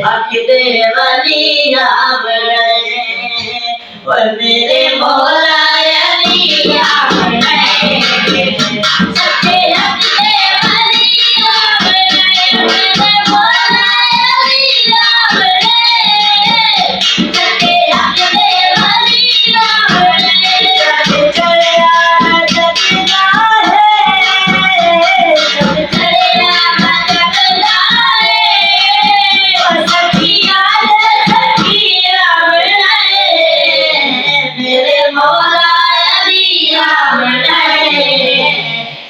हक दे वली आवड़े और मेरे मौला अली आवड़े सच्चे हक दे वली आवड़े मेरे मौला अली आवड़े सच्चे हक दे वली आवड़े चढ़िया जगदा है सब चढ़िया जगदा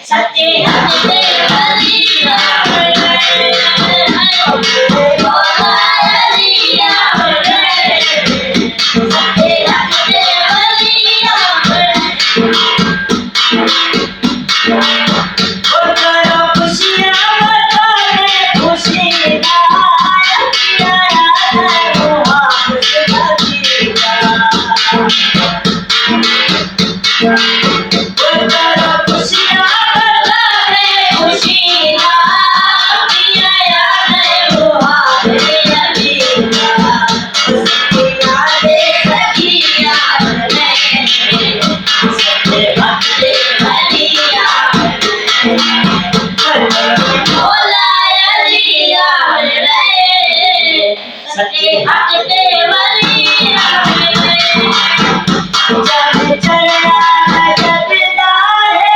सच्चे हक दे वली आवड़े मौला अली आवड़े सच्चे हक दे वली आवड़े ओ करो खुशियां बताए खुशी दा आया है मोहब्बत का सच्चे हक दे वली आवड़े जब चढ़िया जगदा है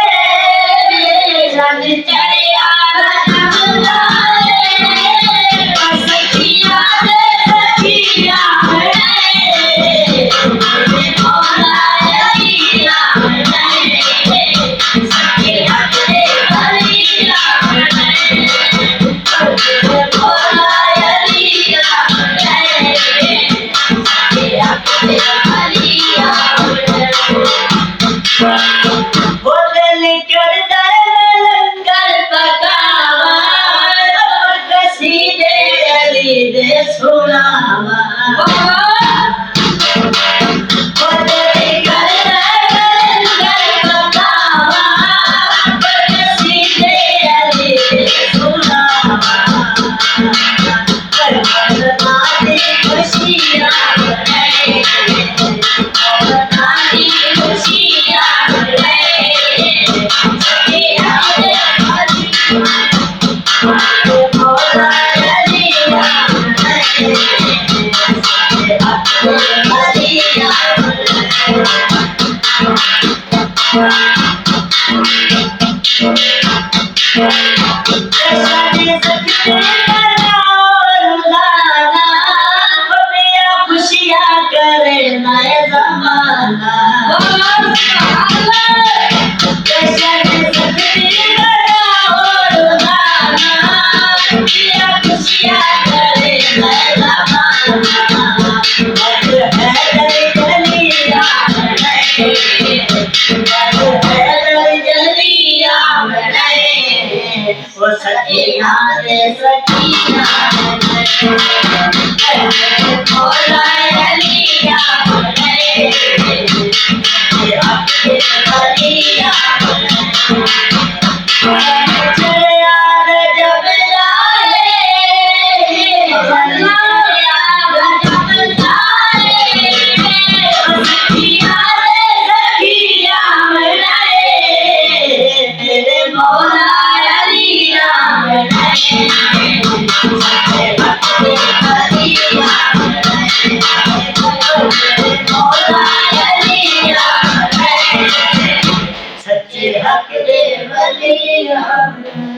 जब चढ़िया जगदा है सखिया सखिया मौला अली आवड़े सच्चे हक दे वली आवड़े मौला अली आवड़े सच्चे हक दे वली आवड़े वो दिल करदा लंगर पकावा कसीदे अली दे सुनावा वो दिल करदा लंगर पकावा कसीदे अली दे सुनावा माते खुशियां खुशियां करे नए जमाना खुशियां करे नए जमाना वो सच्ची याद सखिया मौला अली आवड़े हक दे वली आवड़े चढ़िया जगदा सखिया सखिया मेरे मौला अली आवड़े सच्चे हक दे वली आवड़े मौला अली आवड़े सच्चे हक दे वली आवड़े।